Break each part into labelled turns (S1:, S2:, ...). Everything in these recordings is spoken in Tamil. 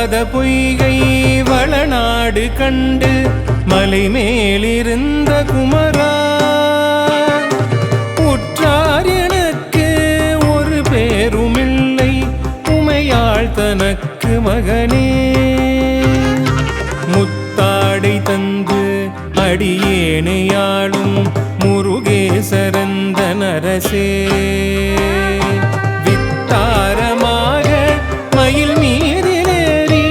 S1: வற்றாத பொய்கை வளநாடு கண்டு மலை மேலிருந்த குமரா, உற்றார் எனக்கு ஒரு பேருமில்லை உமையாள் தனக்கு மகனே. முத்தாடை தந்து அடியேனையாளும் முருகேசரந்த நரசே, வித்தாரமாக மயில் மீதிலேறி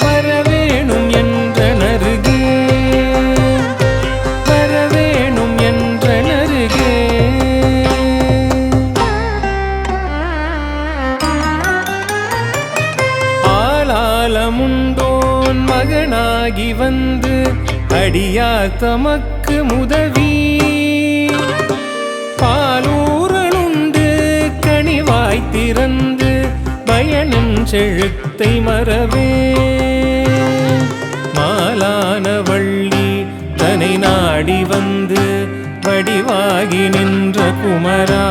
S1: வரவேணும் என்ற நருகே, வரவேணும் என்ற நருகே. ஆளாலமுண்டோன் மகனாகி வந்து அடியார் தமக்கு முதவி, பாலூரலுண்டு கனிவாய் திறந்து பயனின் செழுத்தை மறவே. மாலான வள்ளி தனை நாடி வந்து வடிவாகி நின்ற குமரா,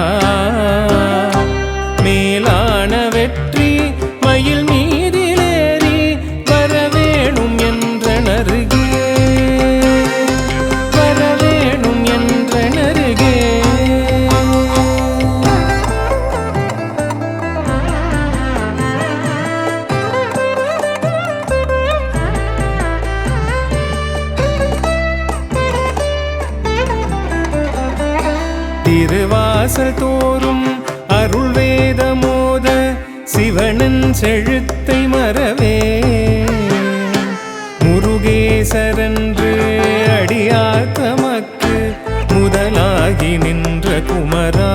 S1: மேலான வெற்றி மயில் மீதிலேறி வரவேணும் என்ற நருகே, வரவேணும் என்ற நருகே. திருவாசல் தோறும் அருள் வேத மோத சிவனின் செழுத்தை மறவே. முருகேசரன்று அடியார் தமக்கு முதலாகி நின்ற குமரா,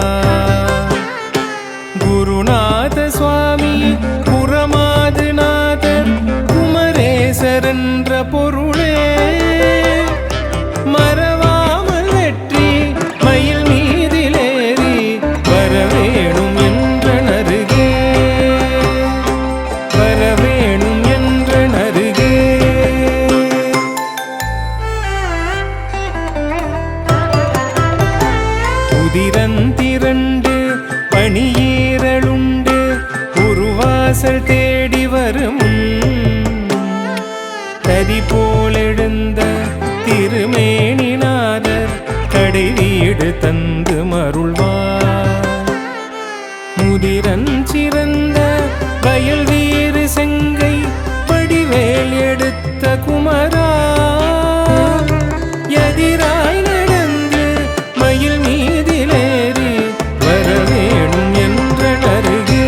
S1: குருநாத சுவாமி புறமாது நாதர் குமரேசரென்ற பொருளே. மறவாமல் வெற்றி மயில் மீதிலேறி வரவேணும் என்ற நருகே, வரவேணும் என்ற நருகே. உதிரந்திரண்டு பணியேறலுண்டு உருவாசல் தேடி வரும் தரி போலெழுந்த திருமேனிநாதர் கடை வீடு தந்து மருள்வார். முதிரன் சிறந்த வயல் வீறு செங்கை படிவேல் எடுத்த குமரா, எதிராய் நடந்து மயில் மீதிலேறி வரவேணும் என்ற நருகே,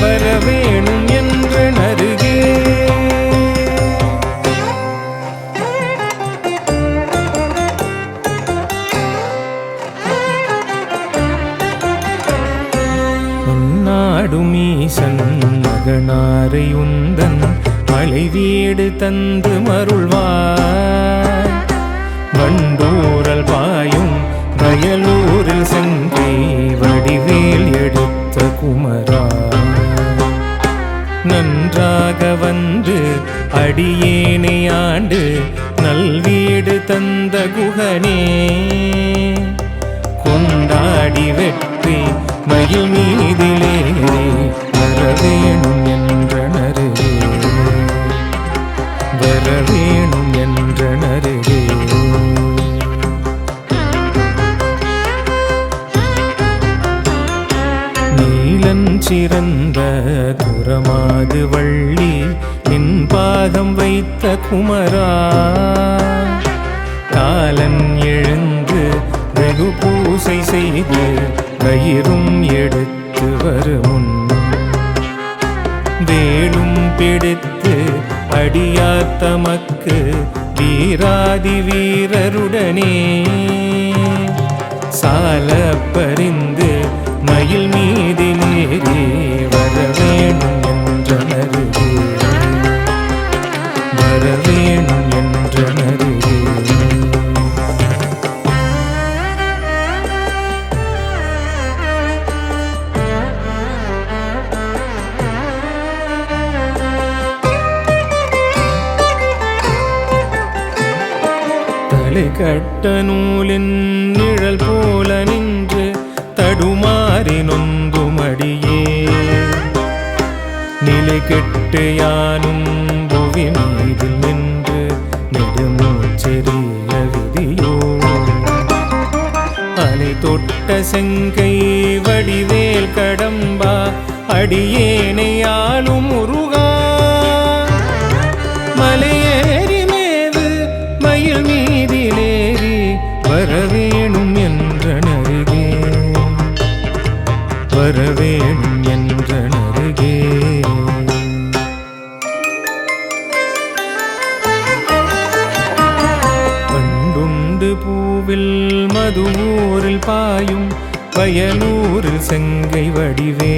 S1: வரவேணும் என்ற நருகே. நாடும் ஈசன் மகனாரை உந்தன் மலை வீடு தந்து மருள்வார். வண்டூரல் பாயும் வயலூரில் செங்கை வடிவேல் எடுத்த குமரா, நன்றாக வந்து அடியேனை ஆண்டு நல்வீடு தந்த குகனே. கொண்டாடி வெற்றி மயில் மீதிலேறி வரவேணும் என்ற நருகே, வரவேணும் என்ற நருகே. நீலன் சிறந்த துரமாது வள்ளி நின் பாதம் வைத்த குமரா, காலன் எழுந்து வெகு பூசை செய்து வயிறும் எடுத்து வருமுன் வேலும் பிடித்து அடியார் தமக்கு வீராதி வீரருடனே சால பறிந்து மயில் மீதிலேறி வரவேணும் என்ற நருகே, வரவேணும் என்ற நருகே. கட்ட நூலின் நிழல் போல நின்று தடுமாறி நொந்துமடியே நிலை கெட்ட அலை தொட்ட செங்கை வடிவேல் கடம்பா அடியேனை ஆளும் முருகா மலையேறி மேவு மயில் மீதிலேறி வரவேணும் என்றனருகே வரவேணும் என்றனருகே பண்டுண்டு பூவில் மதுவூரில் பாயும் வயலூரில் செங்கை வடிவே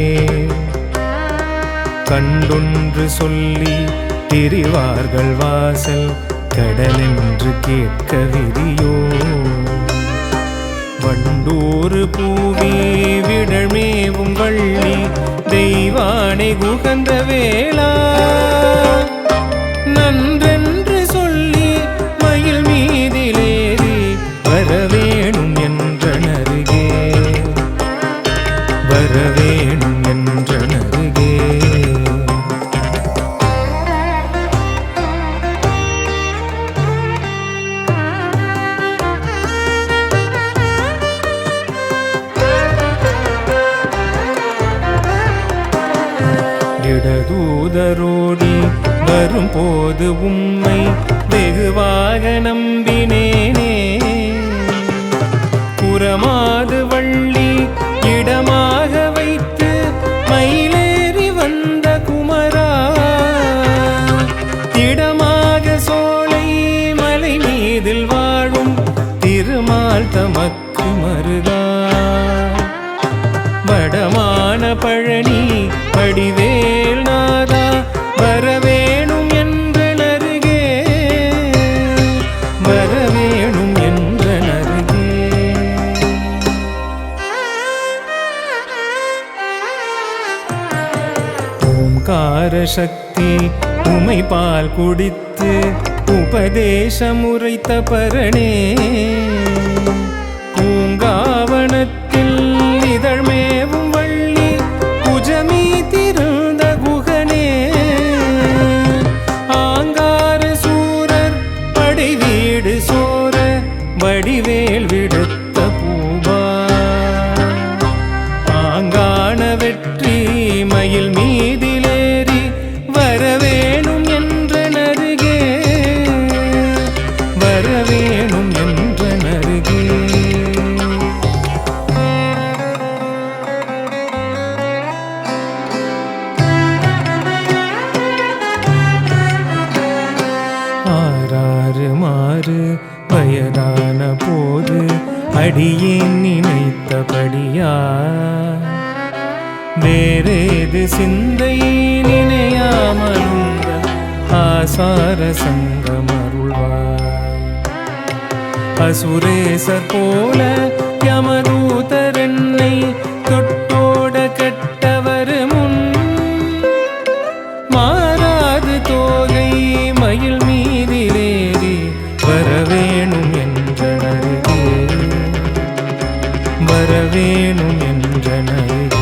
S1: கண்டொன்று சொல்லி திரிவார்கள் வாசல் கடலென்று கேட்க விதியோ வண்டூறு பூவி விடழ்மேவும் வள்ளி தெய்வானை குகந்த வேளா நன்றென்று சொல்லி மயில் மீதிலேறி வரவேணும் என்றனருகே வரவேணும் என்றனருகே இடதூதரோடி வரும்போது உம்மை வெகுவாக நம்பினேனே புறமாது வள்ளி இடமாக வைத்து மயிலேறி வந்த குமரா இடமாக சோலை மலை மீதில் வாழும் திருமால் தமக்கு மருகா வடமான பழனி வடிவேல் நாதா வரவேணும் என்றனருகே வரவேணும் என்றனருகே ஓம்கார சக்தி உமை பால் குடித்து உபதேசம் உரைத்த பரணே பூங்காவனத்தில் இதழ்மேவும் வள்ளி புஜமீ திருந்த குகனே ஆங்கார சூரர் படை வீடு சோர வடிவேல் விடுத்த பூபா ஆங்கான வெற்றி மயில் மீதிலேறி வரவேணும் என்றனருகே வரவேணும் என்றனருகே ஆறாறு மாறு வயதான போது அடியேன் நினைத்தபடியா வேறேது சிந்தை நினையாமலுந்த ஆசார சங்கமருள்வாய் அசுரேசர் போல யமதூதரென்னை தொட்டோட கட்டவர் முன் மாறாது தோகை மயில் மீதிலேறி வரவேணும் என்றனருகே வரவேணும் என்றனருகே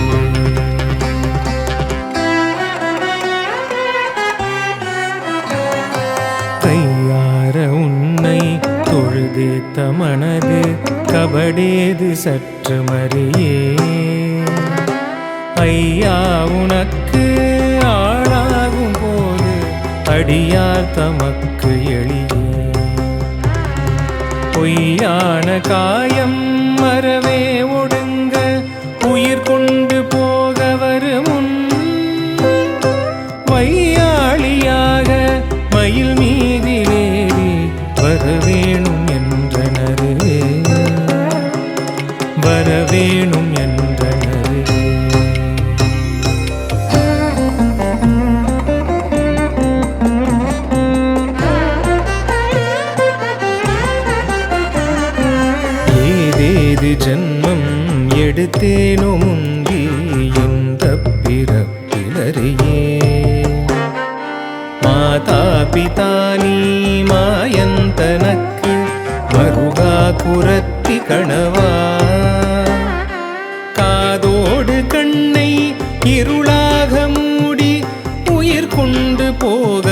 S1: கையார உன்னை தொழுதேத்த மனது கபடேது சற்று மறியே ஐயா உனக்கு ஆளாகும் போது அடியார் தமக்கு எளியே பொய்யான காயம் மறவே ஒடுங்க உயிர் கொண்டு போக வருமுன் வையாளியாக மயில் மீதிலேறி வரவேணும் என்றனருகே வரவேணும் என்றனருகே ஏதேது ஜன்மம் எடுத்தேனோ முந்தி இந்த பிறப்பிலறியே மாதா பிதா நீ மாயந்தனக்கு மருகா குரத்தி கணவா காதோடு கண்ணை இருளாக மூடி உயிர் கொண்டு போக